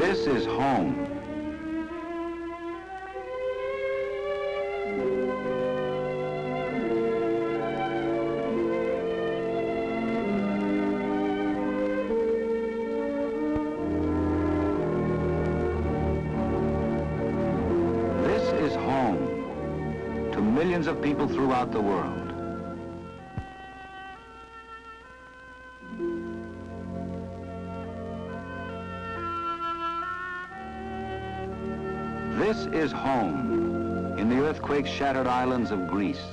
This is home. This is home to millions of people throughout the world. This is home in the earthquake-shattered islands of Greece.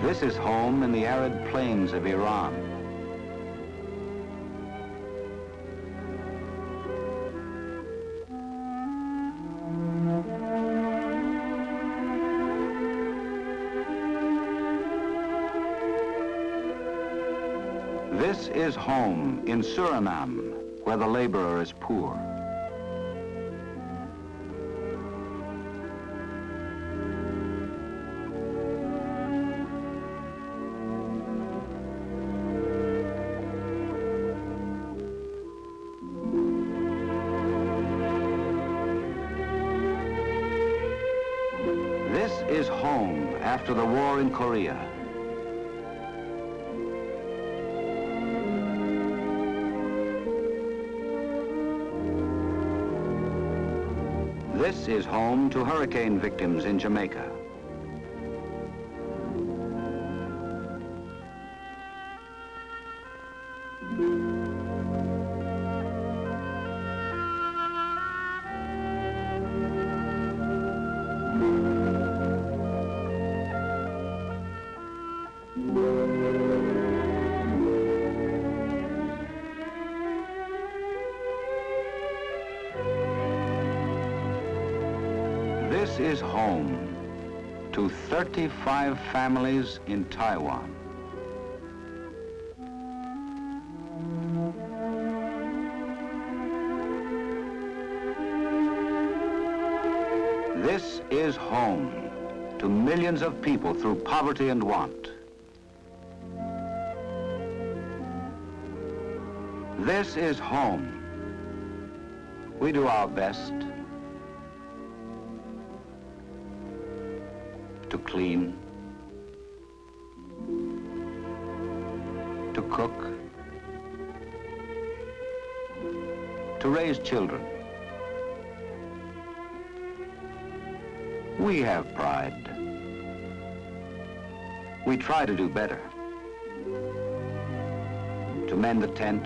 This is home in the arid plains of Iran. This is home in Suriname, where the laborer is poor. This is home after the war in Korea. This is home to hurricane victims in Jamaica. This is home to 35 families in Taiwan. This is home to millions of people through poverty and want. This is home. We do our best to clean, to cook, to raise children. We have pride. We try to do better. To mend the tent,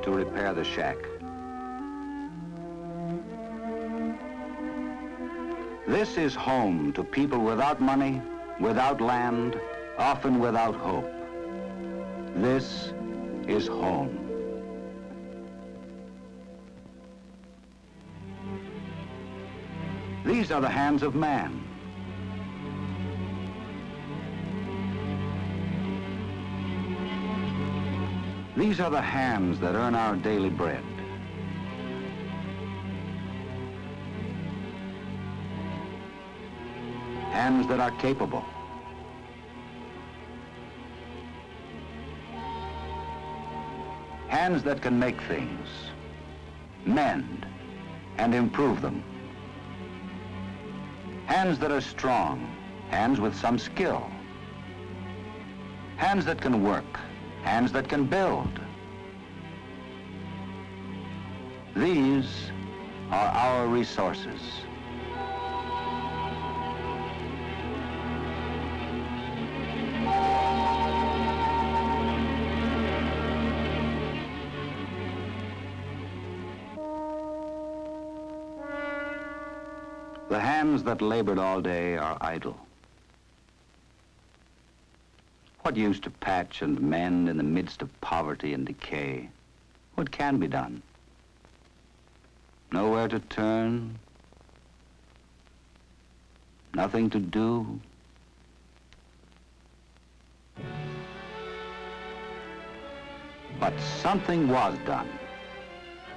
to repair the shack. This is home to people without money, without land, often without hope. This is home. These are the hands of man. These are the hands that earn our daily bread. Hands that are capable. Hands that can make things, mend, and improve them. Hands that are strong, hands with some skill. Hands that can work, hands that can build. These are our resources. The hands that labored all day are idle. What use to patch and mend in the midst of poverty and decay? What can be done? Nowhere to turn, nothing to do. But something was done.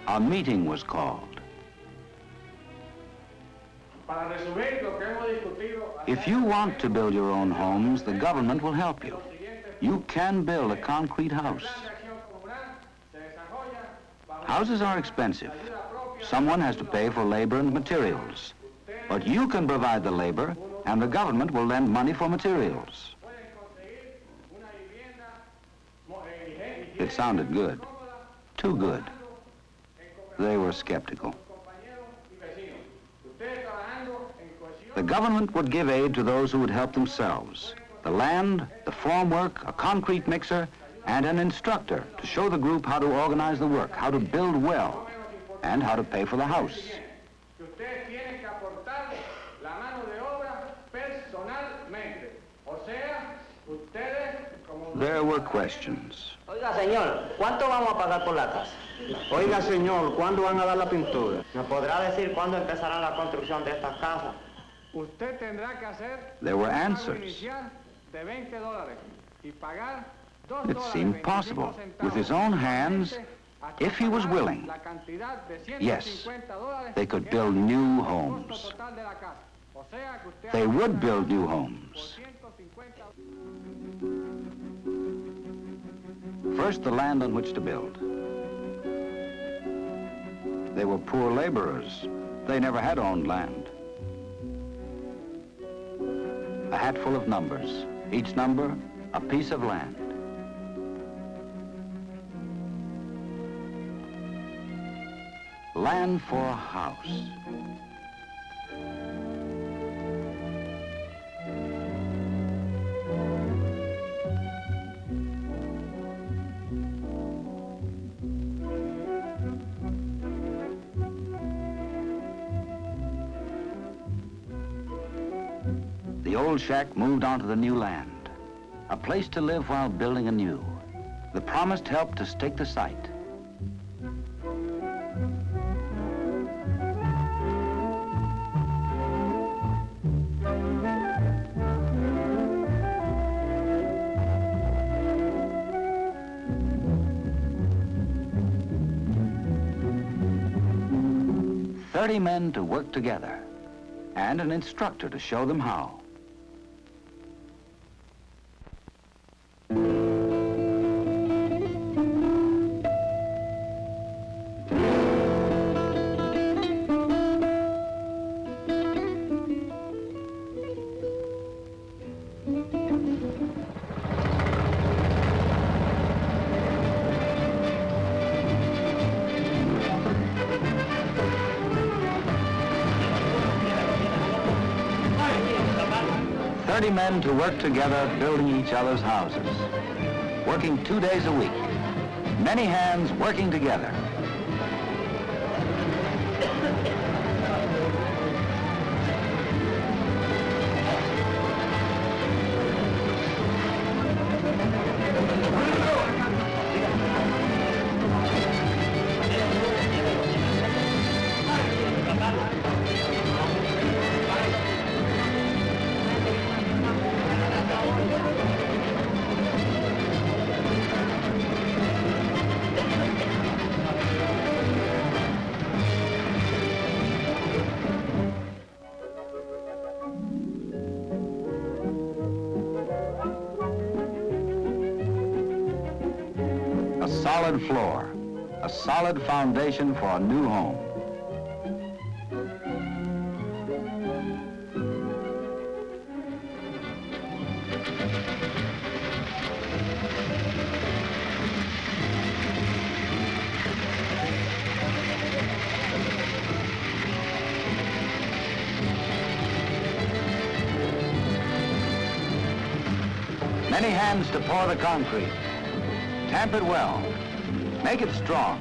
A meeting was called. If you want to build your own homes, the government will help you. You can build a concrete house. Houses are expensive. Someone has to pay for labor and materials. But you can provide the labor, and the government will lend money for materials. It sounded good. Too good. They were skeptical. The government would give aid to those who would help themselves. The land, the formwork, a concrete mixer, and an instructor to show the group how to organize the work, how to build well, and how to pay for the house. There were questions. Oiga, señor, ¿cuánto vamos a pagar por la casa? Oiga, señor, ¿cuándo van a dar la pintura? ¿Me podrá decir cuándo empezará la construcción de estas casas? Usted tendrá que hacer There were answers. de $20 y pagar It seemed possible. With his own hands, if he was willing, yes, they could build new homes. They would build new homes. First, the land on which to build. They were poor laborers. They never had owned land. A hatful of numbers, each number a piece of land. Land for a house. The old shack moved onto the new land. A place to live while building anew. The promised help to stake the site. "30 men to work together, and an instructor to show them how." Men to work together, building each other's houses. Working 2 days a week. Many hands working together. a solid floor, a solid foundation for a new home. Many hands to pour the concrete. Tamp it well. Make it strong.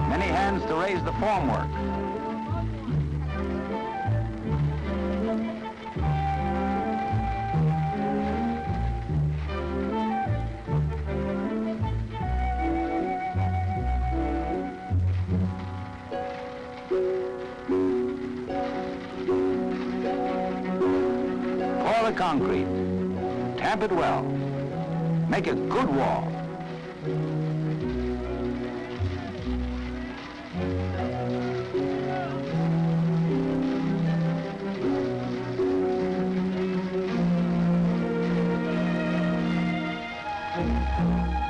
Many hands to raise the formwork. Pour the concrete. Tamp it well. Make a good wall.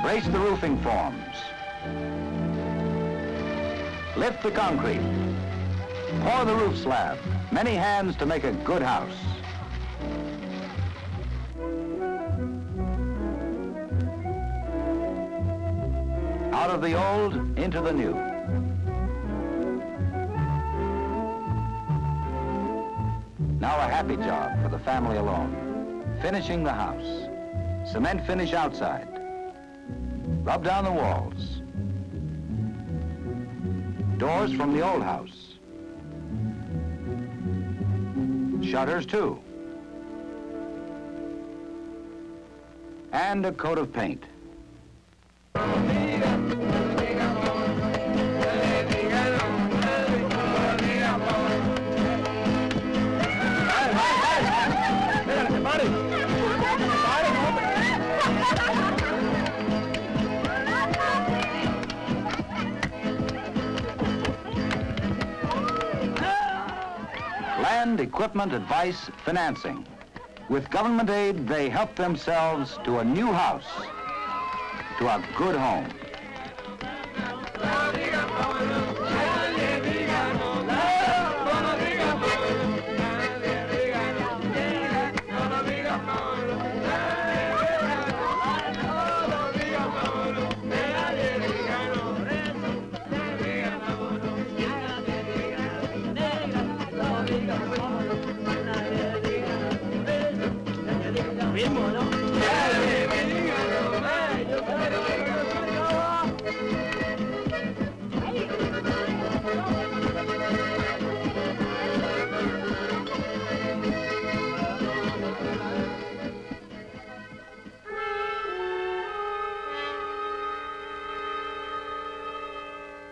Brace the roofing forms. Lift the concrete. Pour the roof slab. Many hands to make a good house. Out of the old, into the new. Now a happy job for the family alone. Finishing the house. Cement finish outside. Rub down the walls. Doors from the old house. Shutters too. And a coat of paint. Land, equipment, advice, financing. With government aid, they help themselves to a new house, to a good home.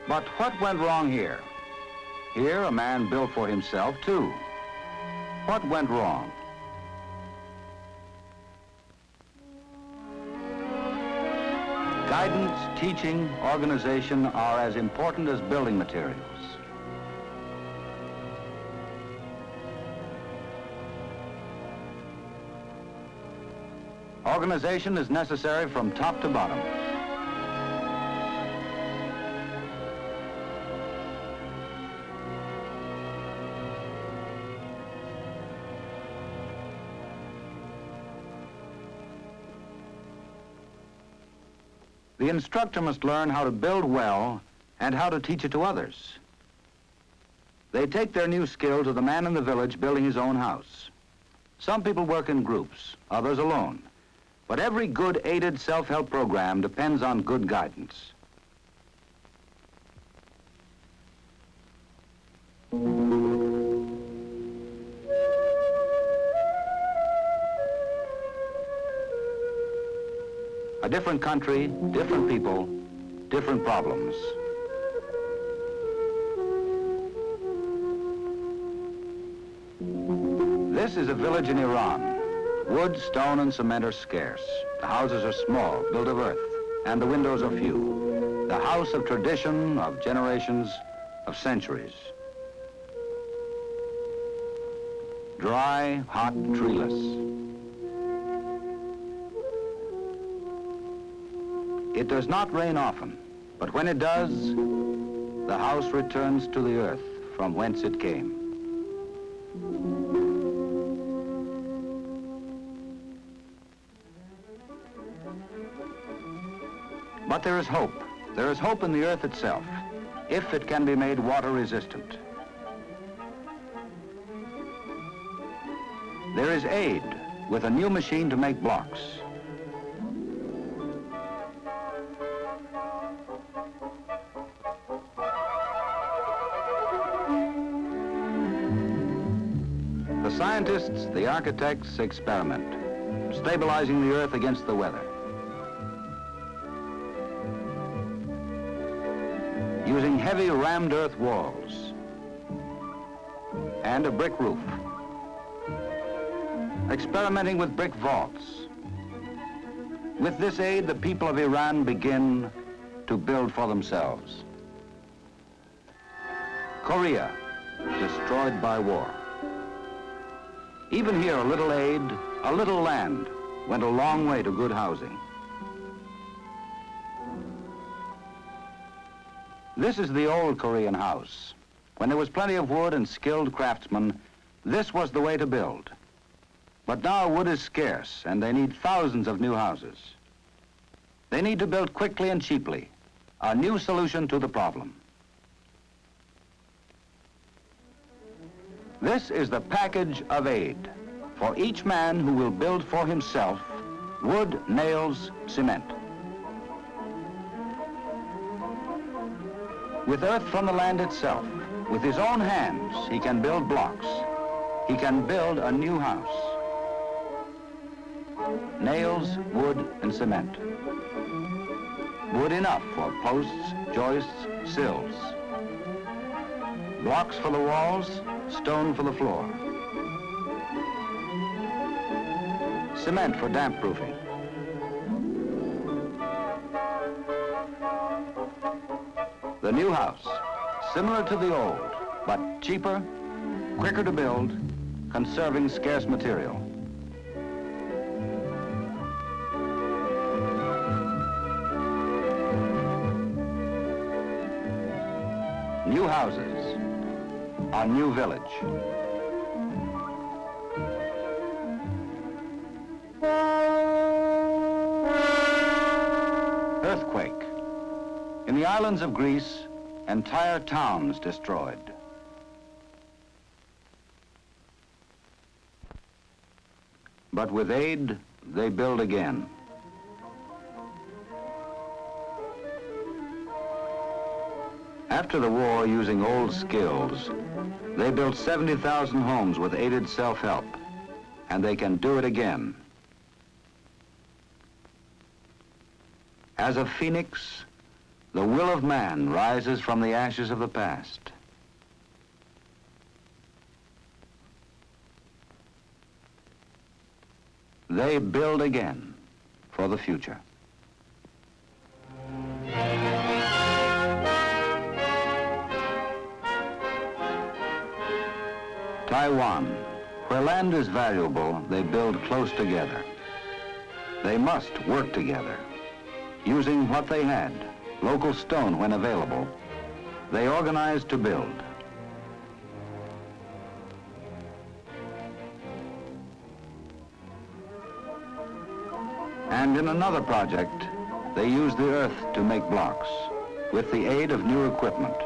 But what went wrong here? Here, a man built for himself, too. What went wrong? Guidance, teaching, organization are as important as building materials. Organization is necessary from top to bottom. The instructor must learn how to build well and how to teach it to others. They take their new skill to the man in the village building his own house. Some people work in groups, others alone. But every good aided self-help program depends on good guidance. A different country, different people, different problems. This is a village in Iran. Wood, stone, and cement are scarce. The houses are small, built of earth, and the windows are few. The house of tradition, of generations, of centuries. Dry, hot, treeless. It does not rain often, but when it does, the house returns to the earth from whence it came. But there is hope. There is hope in the earth itself, if it can be made water resistant. There is aid with a new machine to make blocks. The scientists, the architects experiment, stabilizing the earth against the weather. Using heavy rammed earth walls and a brick roof. Experimenting with brick vaults. With this aid, the people of Iran begin to build for themselves. Korea, destroyed by war. Even here, a little aid, a little land, went a long way to good housing. This is the old Korean house. When there was plenty of wood and skilled craftsmen, this was the way to build. But now wood is scarce, and they need thousands of new houses. They need to build quickly and cheaply, a new solution to the problem. This is the package of aid for each man who will build for himself wood, nails, cement. With earth from the land itself, with his own hands, he can build blocks. He can build a new house. Nails, wood, and cement. Wood enough for posts, joists, sills. Blocks for the walls, stone for the floor. Cement for damp proofing. The new house, similar to the old, but cheaper, quicker to build, conserving scarce material. New houses, a new village. Earthquake. In the islands of Greece, entire towns destroyed. But with aid, they build again. After the war, using old skills, they built 70,000 homes with aided self-help, and they can do it again. As a phoenix, the will of man rises from the ashes of the past. They build again for the future. Taiwan, where land is valuable, they build close together. They must work together. Using what they had, local stone when available, they organized to build. And in another project, they used the earth to make blocks with the aid of new equipment.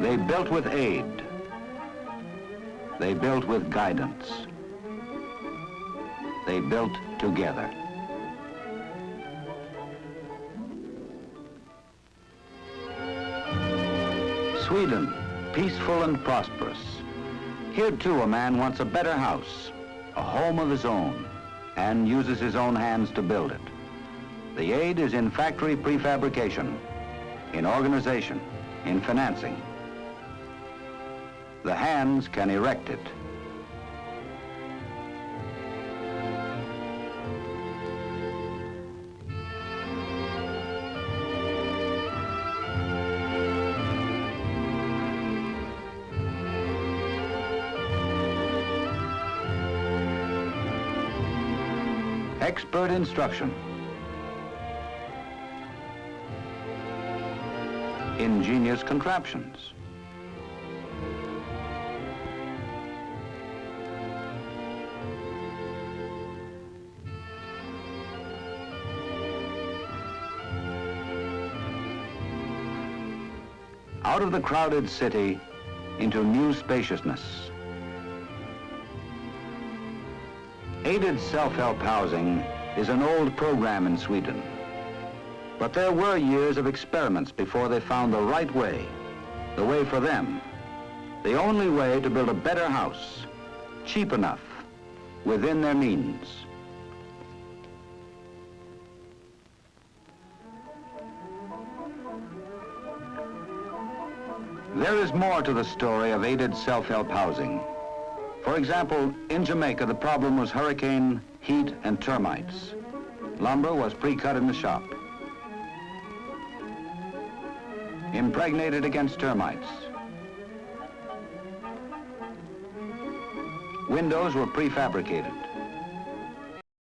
They built with aid. They built with guidance. They built together. Sweden, peaceful and prosperous. Here too a man wants a better house, a home of his own, and uses his own hands to build it. The aid is in factory prefabrication, in organization, in financing. The hands can erect it. Expert instruction. Ingenious contraptions. Out of the crowded city into new spaciousness. Aided self-help housing is an old program in Sweden. But there were years of experiments before they found the right way, the way for them, the only way to build a better house, cheap enough, within their means. There is more to the story of aided self-help housing. For example, in Jamaica, the problem was hurricane, heat, and termites. Lumber was pre-cut in the shop, impregnated against termites. Windows were prefabricated.